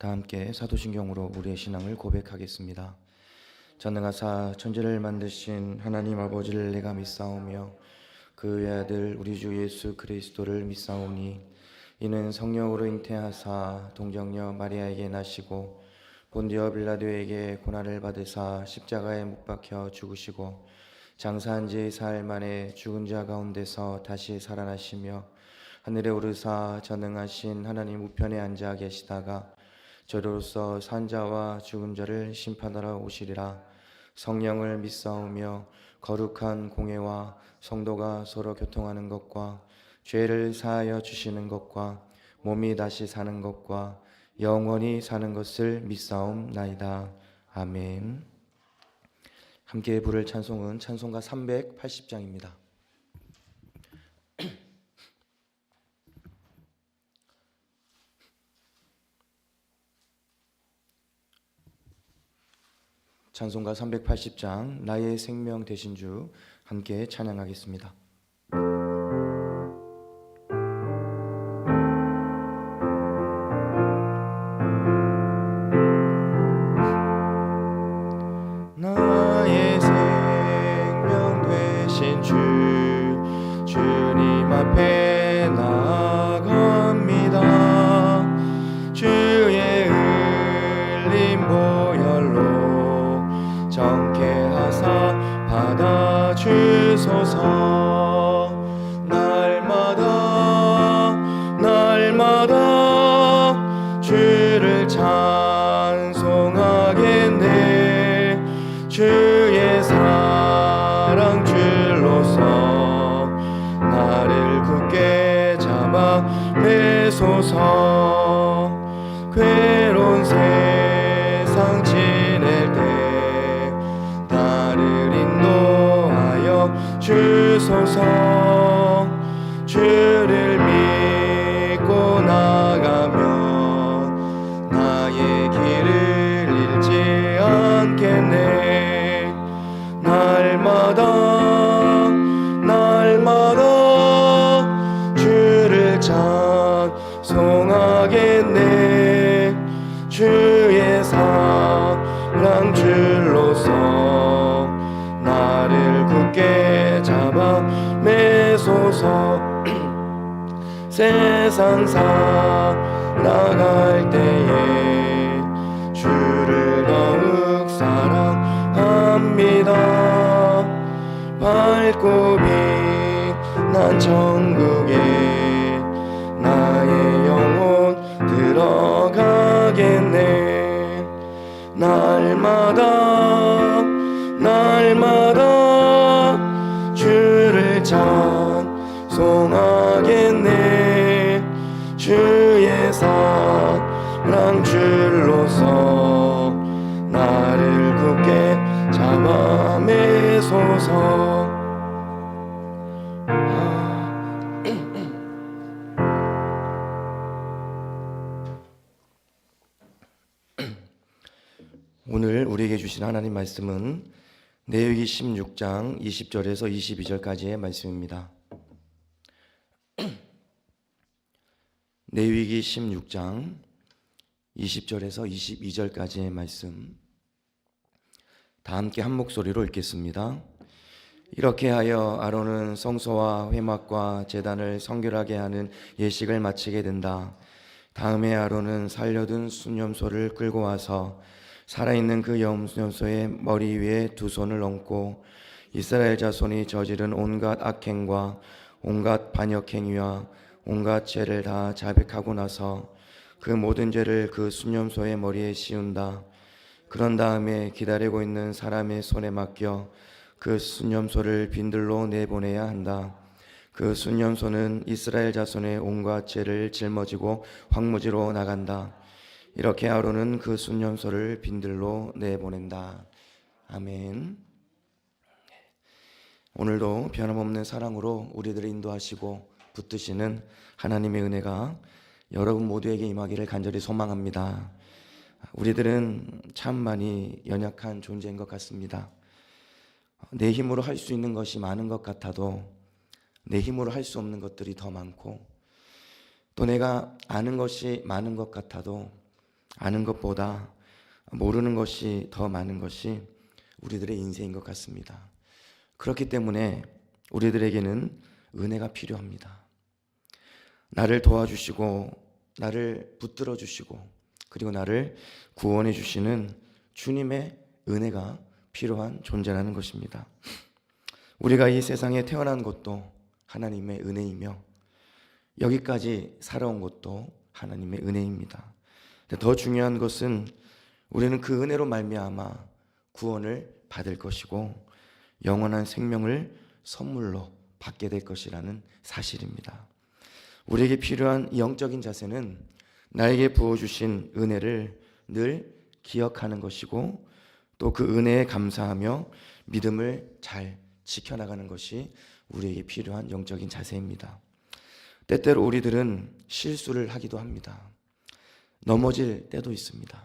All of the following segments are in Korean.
다 함께 사도신경으로 우리의 신앙을 고백하겠습니다. 전능하사 천지를 만드신 하나님 아버지를 내가 믿사오며 그 외아들 우리 주 예수 그리스도를 믿사오니 이는 성령으로 잉태하사 동정녀 마리아에게 나시고 본디오 빌라도에게 고난을 받으사 십자가에 못 박혀 죽으시고 장사한 지 사흘 만에 죽은 자 가운데서 다시 살아나시며 하늘에 오르사 전능하신 하나님 우편에 앉아 계시다가 저로서 산자와 죽은 자를 심판하러 오시리라. 성령을 믿사오며 거룩한 공회와 성도가 서로 교통하는 것과 죄를 사하여 주시는 것과 몸이 다시 사는 것과 영원히 사는 것을 믿사옵나이다. 아멘. 함께 부를 찬송은 찬송가 380장입니다. 찬송가 380장 나의 생명 되신 주 함께 찬양하겠습니다. 나의 생명 되신 주 주님 앞에 나아갑니다. 주의 흘린 보혈로 정케 하사 받아주소서. 날마다 주를 찬송하겠네. 주의 사랑 줄로서 나를 굳게 잡아 매소서. 괴로운 세상 지낼 때 나를 인도하여 주소서. 주를 믿고 나가면 나의 길을 잃지 않겠네. 날마다 주를 찬송하겠네. 주의 사랑 줄로서 나를 굳게 잡아 매소서. 세상 살아갈 때에 주를 더욱 사랑합니다. 밝고 빛난 천국에 나의 영혼 들어가겠네. 날마다 주를 찬송하겠네. 주의 사랑 줄로서 나를 굳게 잡아 매소서. 오늘 우리에게 주신 하나님 말씀은 레위기 16장 20절에서 22절까지의 말씀입니다. 레위기 16장 20절에서 22절까지의 말씀 다 함께 한 목소리로 읽겠습니다. 이렇게 하여 아론은 성소와 회막과 제단을 성결하게 하는 예식을 마치게 된다. 다음에 아론은 살려둔 순념소를 끌고 와서 살아있는 그 염소의 머리 위에 두 손을 얹고 이스라엘 자손이 저지른 온갖 악행과 온갖 반역행위와 온갖 죄를 다 자백하고 나서 그 모든 죄를 그 순념소의 머리에 씌운다. 그런 다음에 기다리고 있는 사람의 손에 맡겨 그 순념소를 빈들로 내보내야 한다. 그 순념소는 이스라엘 자손의 온갖 죄를 짊어지고 황무지로 나간다. 이렇게 아론은 그 순념소를 빈들로 내보낸다. 아멘. 오늘도 변함없는 사랑으로 우리들을 인도하시고 붙드시는 하나님의 은혜가 여러분 모두에게 임하기를 간절히 소망합니다. 우리들은 참 많이 연약한 존재인 것 같습니다. 내 힘으로 할 수 있는 것이 많은 것 같아도 내 힘으로 할 수 없는 것들이 더 많고, 또 내가 아는 것이 많은 것 같아도 아는 것보다 모르는 것이 더 많은 것이 우리들의 인생인 것 같습니다. 그렇기 때문에 우리들에게는 은혜가 필요합니다. 나를 도와주시고 나를 붙들어 주시고 그리고 나를 구원해 주시는 주님의 은혜가 필요한 존재라는 것입니다. 우리가 이 세상에 태어난 것도 하나님의 은혜이며 여기까지 살아온 것도 하나님의 은혜입니다. 더 중요한 것은 우리는 그 은혜로 말미암아 구원을 받을 것이고 영원한 생명을 선물로 받게 될 것이라는 사실입니다. 우리에게 필요한 영적인 자세는 나에게 부어주신 은혜를 늘 기억하는 것이고 또 그 은혜에 감사하며 믿음을 잘 지켜나가는 것이 우리에게 필요한 영적인 자세입니다. 때때로 우리들은 실수를 하기도 합니다. 넘어질 때도 있습니다.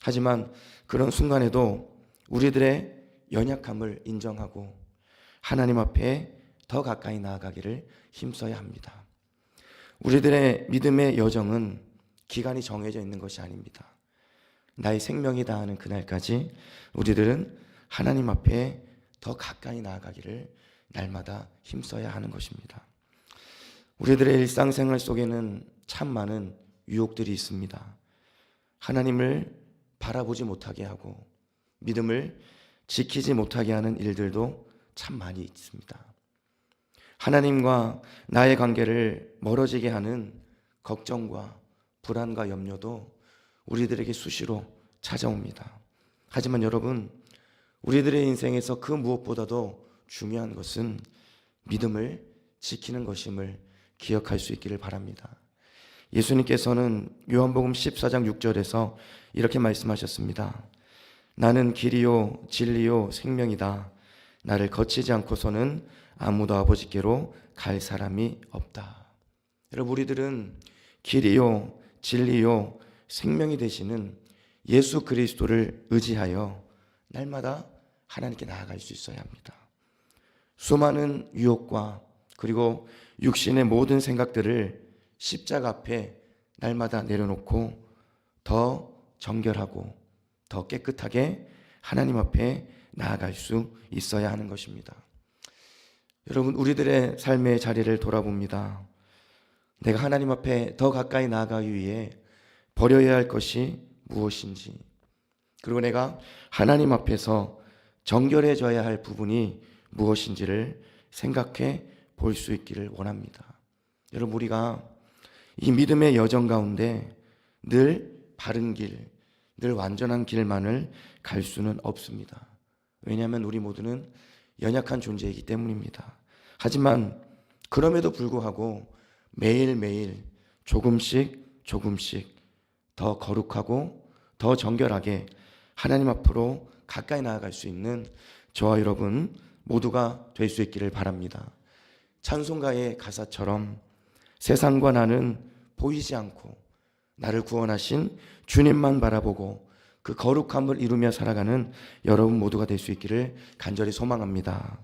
하지만 그런 순간에도 우리들의 연약함을 인정하고 하나님 앞에 더 가까이 나아가기를 힘써야 합니다. 우리들의 믿음의 여정은 기간이 정해져 있는 것이 아닙니다. 나의 생명이 다하는 그날까지 우리들은 하나님 앞에 더 가까이 나아가기를 날마다 힘써야 하는 것입니다. 우리들의 일상생활 속에는 참 많은 유혹들이 있습니다. 하나님을 바라보지 못하게 하고 믿음을 지키지 못하게 하는 일들도 참 많이 있습니다. 하나님과 나의 관계를 멀어지게 하는 걱정과 불안과 염려도 우리들에게 수시로 찾아옵니다. 하지만 여러분, 우리들의 인생에서 그 무엇보다도 중요한 것은 믿음을 지키는 것임을 기억할 수 있기를 바랍니다. 예수님께서는 요한복음 14장 6절에서 이렇게 말씀하셨습니다. 나는 길이요 진리요 생명이다. 나를 거치지 않고서는 아무도 아버지께로 갈 사람이 없다. 여러분, 우리들은 길이요 진리요 생명이 되시는 예수 그리스도를 의지하여 날마다 하나님께 나아갈 수 있어야 합니다. 수많은 유혹과 그리고 육신의 모든 생각들을 십자가 앞에 날마다 내려놓고 더 정결하고 더 깨끗하게 하나님 앞에 나아갈 수 있어야 하는 것입니다. 여러분, 우리들의 삶의 자리를 돌아봅니다. 내가 하나님 앞에 더 가까이 나아가기 위해 버려야 할 것이 무엇인지, 그리고 내가 하나님 앞에서 정결해져야 할 부분이 무엇인지를 생각해 볼 수 있기를 원합니다. 여러분, 우리가 이 믿음의 여정 가운데 늘 바른 길, 늘 완전한 길만을 갈 수는 없습니다. 왜냐하면 우리 모두는 연약한 존재이기 때문입니다. 하지만 그럼에도 불구하고 매일매일 조금씩 더 거룩하고 더 정결하게 하나님 앞으로 가까이 나아갈 수 있는 저와 여러분 모두가 될 수 있기를 바랍니다. 찬송가의 가사처럼 세상과 나는 보이지 않고 나를 구원하신 주님만 바라보고 그 거룩함을 이루며 살아가는 여러분 모두가 될 수 있기를 간절히 소망합니다.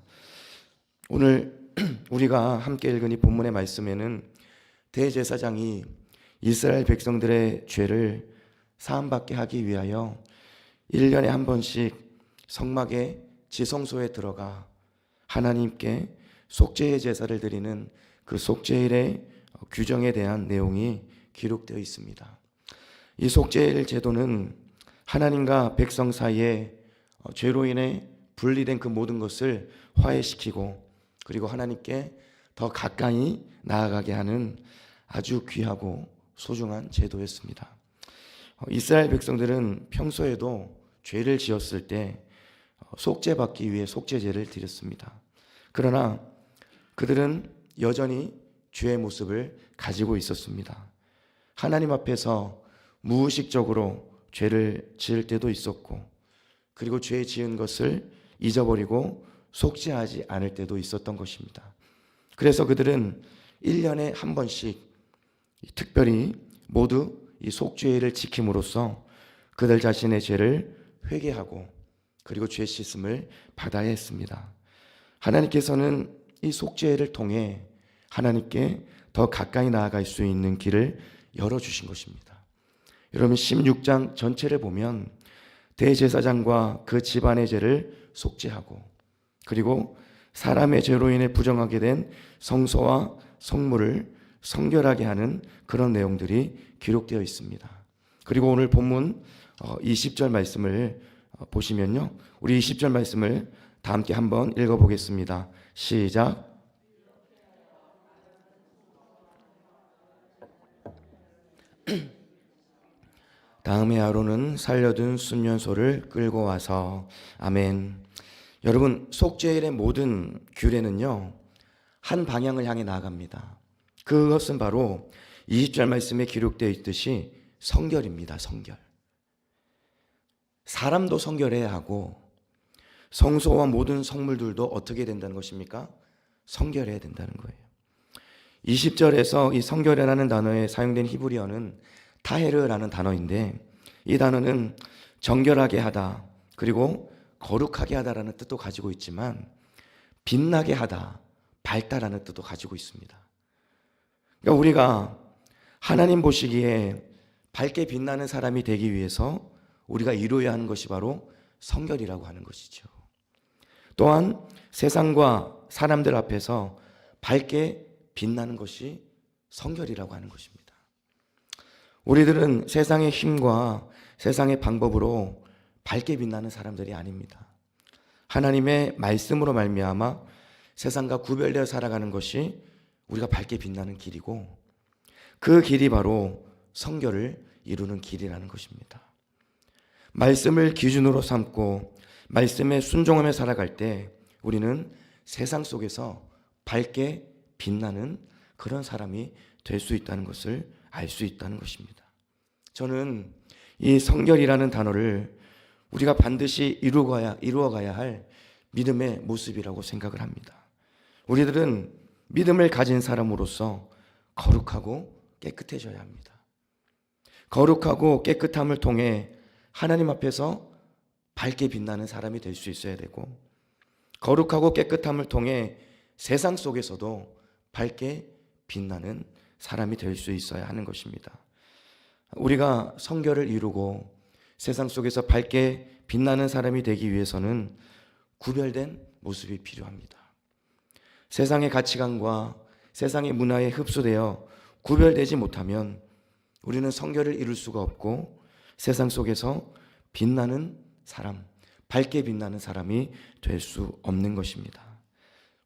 오늘 우리가 함께 읽은 이 본문의 말씀에는 대제사장이 이스라엘 백성들의 죄를 사함받게 하기 위하여 1년에 한 번씩 성막의 지성소에 들어가 하나님께 속죄의 제사를 드리는 그 속죄일의 규정에 대한 내용이 기록되어 있습니다. 이 속죄일 제도는 하나님과 백성 사이에 죄로 인해 분리된 그 모든 것을 화해시키고 그리고 하나님께 더 가까이 나아가게 하는 아주 귀하고 소중한 제도였습니다. 이스라엘 백성들은 평소에도 죄를 지었을 때 속죄받기 위해 속죄제를 드렸습니다. 그러나 그들은 여전히 죄의 모습을 가지고 있었습니다. 하나님 앞에서 무의식적으로 죄를 지을 때도 있었고 그리고 죄 지은 것을 잊어버리고 속죄하지 않을 때도 있었던 것입니다. 그래서 그들은 1년에 한 번씩 특별히 모두 이 속죄를 지킴으로써 그들 자신의 죄를 회개하고 그리고 죄 씻음을 받아야 했습니다. 하나님께서는 이 속죄를 통해 하나님께 더 가까이 나아갈 수 있는 길을 열어주신 것입니다. 여러분 16장 전체를 보면 대제사장과 그 집안의 죄를 속죄하고, 그리고 사람의 죄로 인해 부정하게 된 성소와 성물을 성결하게 하는 그런 내용들이 기록되어 있습니다. 그리고 오늘 본문 20절 말씀을 보시면요, 우리 20절 말씀을 다 함께 한번 읽어보겠습니다. 시작. 다음에 아론은 살려둔 순년소를 끌고 와서, 아멘. 여러분, 속죄일의 모든 규례는요, 한 방향을 향해 나아갑니다. 그것은 바로 20절 말씀에 기록되어 있듯이 성결입니다. 성결. 사람도 성결해야 하고 성소와 모든 성물들도 어떻게 된다는 것입니까? 성결해야 된다는 거예요. 20절에서 이 성결이라는 단어에 사용된 히브리어는 타헤르라는 단어인데, 이 단어는 정결하게 하다, 그리고 거룩하게 하다라는 뜻도 가지고 있지만 빛나게 하다, 밝다라는 뜻도 가지고 있습니다. 그러니까 우리가 하나님 보시기에 밝게 빛나는 사람이 되기 위해서 우리가 이루어야 하는 것이 바로 성결이라고 하는 것이죠. 또한 세상과 사람들 앞에서 밝게 빛나는 것이 성결이라고 하는 것입니다. 우리들은 세상의 힘과 세상의 방법으로 밝게 빛나는 사람들이 아닙니다. 하나님의 말씀으로 말미암아 세상과 구별되어 살아가는 것이 우리가 밝게 빛나는 길이고, 그 길이 바로 성결을 이루는 길이라는 것입니다. 말씀을 기준으로 삼고 말씀에 순종하며 살아갈 때 우리는 세상 속에서 밝게 빛나는 그런 사람이 될 수 있다는 것을 알 수 있다는 것입니다. 저는 이 성결이라는 단어를 우리가 반드시 이루어가야 할 믿음의 모습이라고 생각을 합니다. 우리들은 믿음을 가진 사람으로서 거룩하고 깨끗해져야 합니다. 거룩하고 깨끗함을 통해 하나님 앞에서 밝게 빛나는 사람이 될 수 있어야 되고, 거룩하고 깨끗함을 통해 세상 속에서도 밝게 빛나는 사람이 될 수 있어야 하는 것입니다. 우리가 성결을 이루고 세상 속에서 밝게 빛나는 사람이 되기 위해서는 구별된 모습이 필요합니다. 세상의 가치관과 세상의 문화에 흡수되어 구별되지 못하면 우리는 성결을 이룰 수가 없고 세상 속에서 빛나는 사람, 밝게 빛나는 사람이 될 수 없는 것입니다.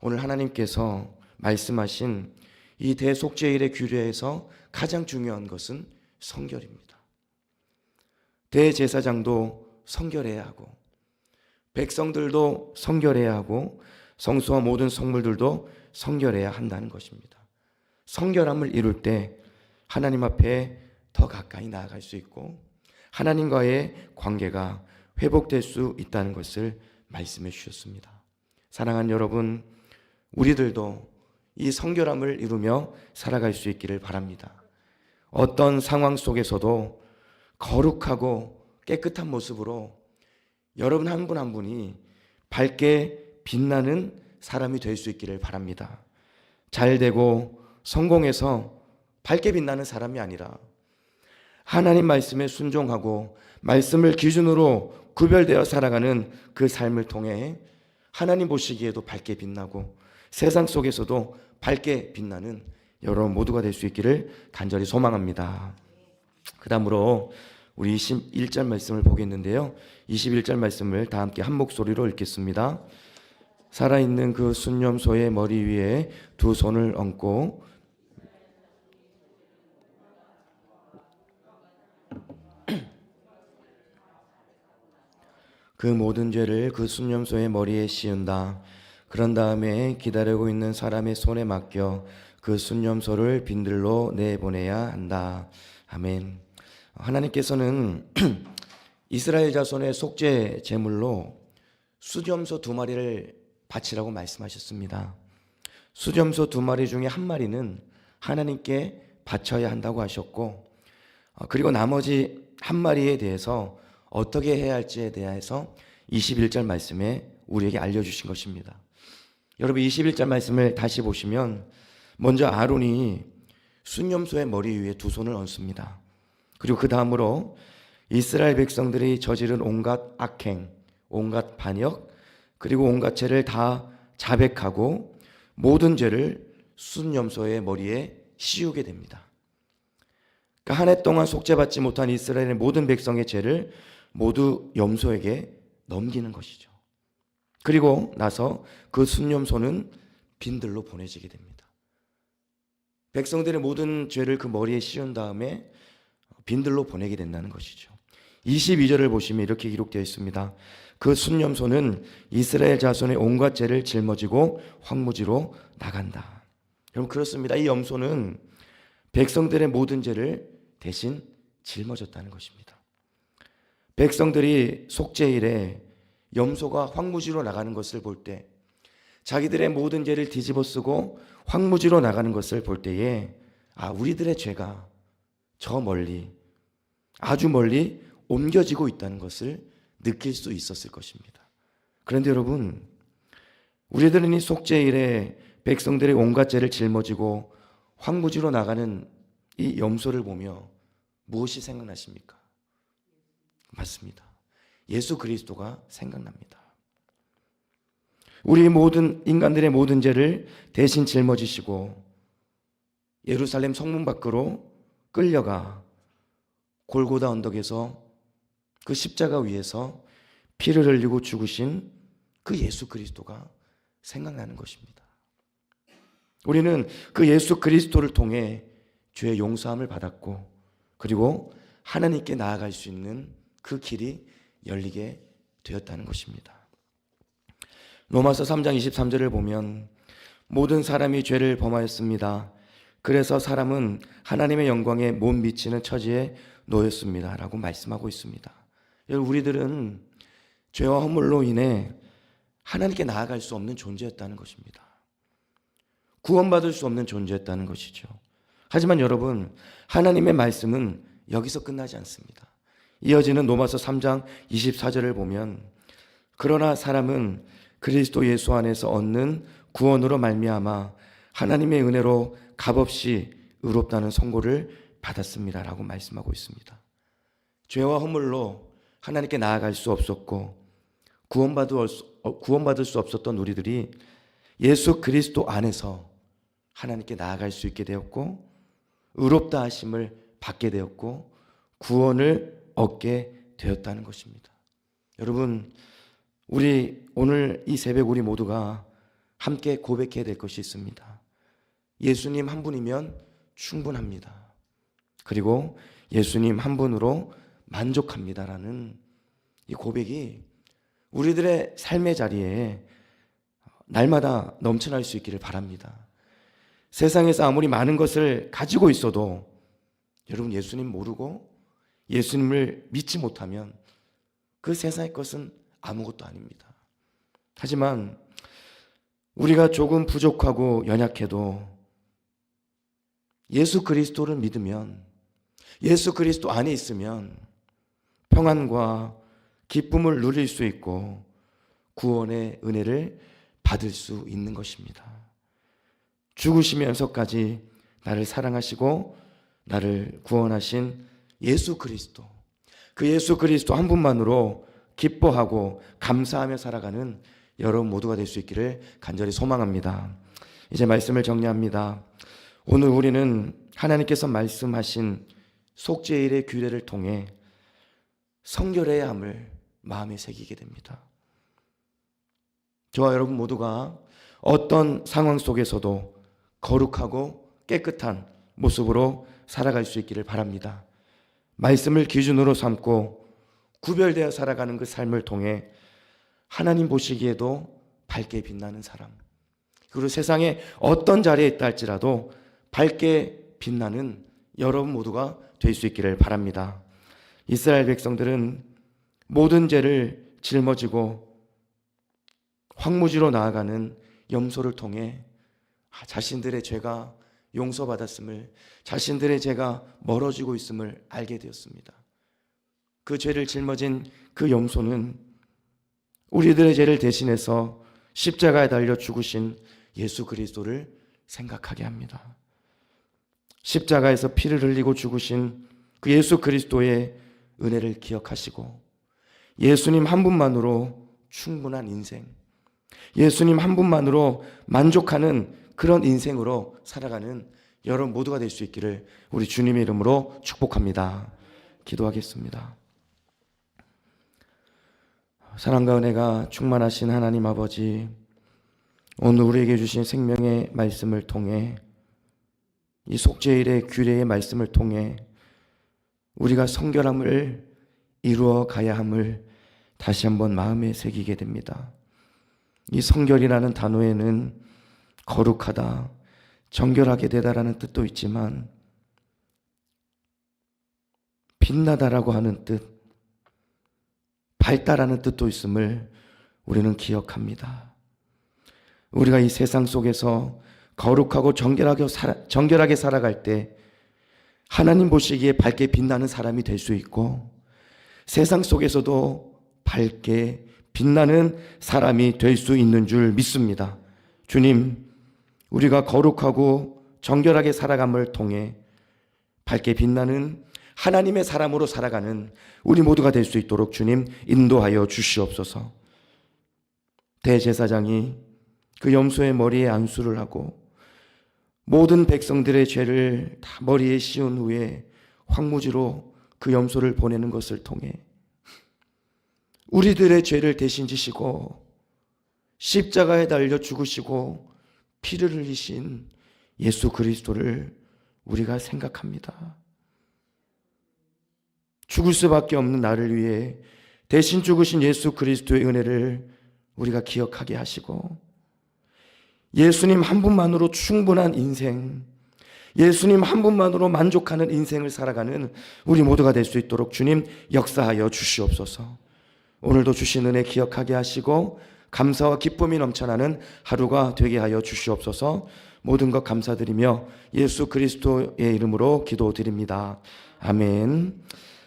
오늘 하나님께서 말씀하신 이 대속죄일의 규례에서 가장 중요한 것은 성결입니다. 대제사장도 성결해야 하고 백성들도 성결해야 하고 성소와 모든 성물들도 성결해야 한다는 것입니다. 성결함을 이룰 때 하나님 앞에 더 가까이 나아갈 수 있고 하나님과의 관계가 회복될 수 있다는 것을 말씀해 주셨습니다. 사랑하는 여러분, 우리들도 이 성결함을 이루며 살아갈 수 있기를 바랍니다. 어떤 상황 속에서도 거룩하고 깨끗한 모습으로 여러분 한 분 한 분이 밝게 빛나는 사람이 될 수 있기를 바랍니다. 잘 되고 성공해서 밝게 빛나는 사람이 아니라 하나님 말씀에 순종하고 말씀을 기준으로 구별되어 살아가는 그 삶을 통해 하나님 보시기에도 밝게 빛나고 세상 속에서도 밝게 빛나는 여러분 모두가 될 수 있기를 간절히 소망합니다. 그 다음으로 우리 21절 말씀을 보겠는데요, 21절 말씀을 다 함께 한 목소리로 읽겠습니다. 살아있는 그 순념소의 머리 위에 두 손을 얹고 그 모든 죄를 그 순념소의 머리에 씌운다. 그런 다음에 기다리고 있는 사람의 손에 맡겨 그 순념소를 빈들로 내보내야 한다. 아멘. 하나님께서는 이스라엘 자손의 속죄 제물로 수염소 2마리를 바치라고 말씀하셨습니다. 수염소 2마리 중에 1마리는 하나님께 바쳐야 한다고 하셨고, 그리고 나머지 1마리에 대해서 어떻게 해야 할지에 대해서 21절 말씀에 우리에게 알려주신 것입니다. 여러분 21절 말씀을 다시 보시면 먼저 아론이 순념소의 머리 위에 두 손을 얹습니다. 그리고 그 다음으로 이스라엘 백성들이 저지른 온갖 악행, 온갖 반역, 그리고 온갖 죄를 다 자백하고 모든 죄를 순염소의 머리에 씌우게 됩니다. 그러니까 한 해 동안 속죄받지 못한 이스라엘의 모든 백성의 죄를 모두 염소에게 넘기는 것이죠. 그리고 나서 그 순염소는 빈들로 보내지게 됩니다. 백성들의 모든 죄를 그 머리에 씌운 다음에 빈들로 보내게 된다는 것이죠. 22절을 보시면 이렇게 기록되어 있습니다. 그 순염소는 이스라엘 자손의 온갖 죄를 짊어지고 황무지로 나간다. 여러분, 그렇습니다. 이 염소는 백성들의 모든 죄를 대신 짊어졌다는 것입니다. 백성들이 속죄일에 염소가 황무지로 나가는 것을 볼 때, 자기들의 모든 죄를 뒤집어 쓰고 황무지로 나가는 것을 볼 때에 우리들의 죄가 저 멀리, 아주 멀리 옮겨지고 있다는 것을 느낄 수 있었을 것입니다. 그런데 여러분, 우리들은 이 속죄일에 백성들의 온갖 죄를 짊어지고 황무지로 나가는 이 염소를 보며 무엇이 생각나십니까? 맞습니다. 예수 그리스도가 생각납니다. 우리 모든 인간들의 모든 죄를 대신 짊어지시고 예루살렘 성문 밖으로 끌려가 골고다 언덕에서 그 십자가 위에서 피를 흘리고 죽으신 그 예수 그리스도가 생각나는 것입니다. 우리는 그 예수 그리스도를 통해 죄의 용서함을 받았고, 그리고 하나님께 나아갈 수 있는 그 길이 열리게 되었다는 것입니다. 로마서 3장 23절을 보면 모든 사람이 죄를 범하였습니다. 그래서 사람은 하나님의 영광에 못 미치는 처지에 놓였습니다 라고 말씀하고 있습니다. 우리들은 죄와 허물로 인해 하나님께 나아갈 수 없는 존재였다는 것입니다. 구원받을 수 없는 존재였다는 것이죠. 하지만 여러분, 하나님의 말씀은 여기서 끝나지 않습니다. 이어지는 로마서 3장 24절을 보면 그러나 사람은 그리스도 예수 안에서 얻는 구원으로 말미암아 하나님의 은혜로 값없이 의롭다는 선고를 받았습니다 라고 말씀하고 있습니다. 죄와 허물로 하나님께 나아갈 수 없었고 구원받을 수 없었던 우리들이 예수 그리스도 안에서 하나님께 나아갈 수 있게 되었고, 의롭다 하심을 받게 되었고, 구원을 얻게 되었다는 것입니다. 여러분, 우리 오늘 이 새벽 우리 모두가 함께 고백해야 될 것이 있습니다. 예수님 한 분이면 충분합니다. 그리고 예수님 한 분으로 만족합니다라는 이 고백이 우리들의 삶의 자리에 날마다 넘쳐날 수 있기를 바랍니다. 세상에서 아무리 많은 것을 가지고 있어도 여러분, 예수님 모르고 예수님을 믿지 못하면 그 세상의 것은 아무것도 아닙니다. 하지만 우리가 조금 부족하고 연약해도 예수 그리스도를 믿으면, 예수 그리스도 안에 있으면 평안과 기쁨을 누릴 수 있고 구원의 은혜를 받을 수 있는 것입니다. 죽으시면서까지 나를 사랑하시고 나를 구원하신 예수 그리스도, 그 예수 그리스도 한 분만으로 기뻐하고 감사하며 살아가는 여러분 모두가 될 수 있기를 간절히 소망합니다. 이제 말씀을 정리합니다. 오늘 우리는 하나님께서 말씀하신 속죄일의 규례를 통해 성결해야 함을 마음에 새기게 됩니다. 저와 여러분 모두가 어떤 상황 속에서도 거룩하고 깨끗한 모습으로 살아갈 수 있기를 바랍니다. 말씀을 기준으로 삼고 구별되어 살아가는 그 삶을 통해 하나님 보시기에도 밝게 빛나는 사람, 그리고 세상에 어떤 자리에 있다 할지라도 밝게 빛나는 여러분 모두가 될 수 있기를 바랍니다. 이스라엘 백성들은 모든 죄를 짊어지고 황무지로 나아가는 염소를 통해 자신들의 죄가 용서받았음을, 자신들의 죄가 멀어지고 있음을 알게 되었습니다. 그 죄를 짊어진 그 염소는 우리들의 죄를 대신해서 십자가에 달려 죽으신 예수 그리스도를 생각하게 합니다. 십자가에서 피를 흘리고 죽으신 그 예수 그리스도의 은혜를 기억하시고 예수님 한 분만으로 충분한 인생, 예수님 한 분만으로 만족하는 그런 인생으로 살아가는 여러분 모두가 될 수 있기를 우리 주님의 이름으로 축복합니다. 기도하겠습니다. 사랑과 은혜가 충만하신 하나님 아버지, 오늘 우리에게 주신 생명의 말씀을 통해, 이 속죄일의 규례의 말씀을 통해 우리가 성결함을 이루어 가야 함을 다시 한번 마음에 새기게 됩니다. 이 성결이라는 단어에는 거룩하다, 정결하게 되다라는 뜻도 있지만 빛나다라고 하는 뜻, 밝다라는 뜻도 있음을 우리는 기억합니다. 우리가 이 세상 속에서 거룩하고 정결하게 살아갈 때 하나님 보시기에 밝게 빛나는 사람이 될 수 있고, 세상 속에서도 밝게 빛나는 사람이 될 수 있는 줄 믿습니다. 주님, 우리가 거룩하고 정결하게 살아감을 통해 밝게 빛나는 하나님의 사람으로 살아가는 우리 모두가 될 수 있도록 주님 인도하여 주시옵소서. 대제사장이 그 염소의 머리에 안수를 하고 모든 백성들의 죄를 다 머리에 씌운 후에 황무지로 그 염소를 보내는 것을 통해 우리들의 죄를 대신 지시고 십자가에 달려 죽으시고 피를 흘리신 예수 그리스도를 우리가 생각합니다. 죽을 수밖에 없는 나를 위해 대신 죽으신 예수 그리스도의 은혜를 우리가 기억하게 하시고, 예수님 한 분만으로 충분한 인생, 예수님 한 분만으로 만족하는 인생을 살아가는 우리 모두가 될 수 있도록 주님 역사하여 주시옵소서. 오늘도 주신 은혜 기억하게 하시고 감사와 기쁨이 넘쳐나는 하루가 되게 하여 주시옵소서. 모든 것 감사드리며 예수 그리스도의 이름으로 기도드립니다. 아멘.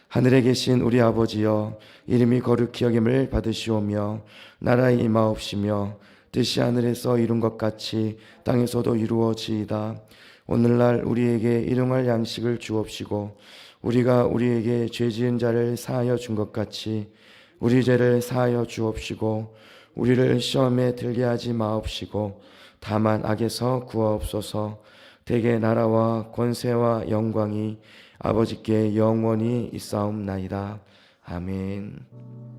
하늘에 계신 우리 아버지여, 이름이 거룩히 여김을 받으시오며 나라의 임하옵시며 뜻이 하늘에서 이룬 것 같이 땅에서도 이루어지이다. 오늘날 우리에게 일용할 양식을 주옵시고 우리가 우리에게 죄 지은 자를 사하여 준 것 같이 우리 죄를 사하여 주옵시고 우리를 시험에 들게 하지 마옵시고 다만 악에서 구하옵소서. 대개 나라와 권세와 영광이 아버지께 영원히 있사옵나이다. 아멘.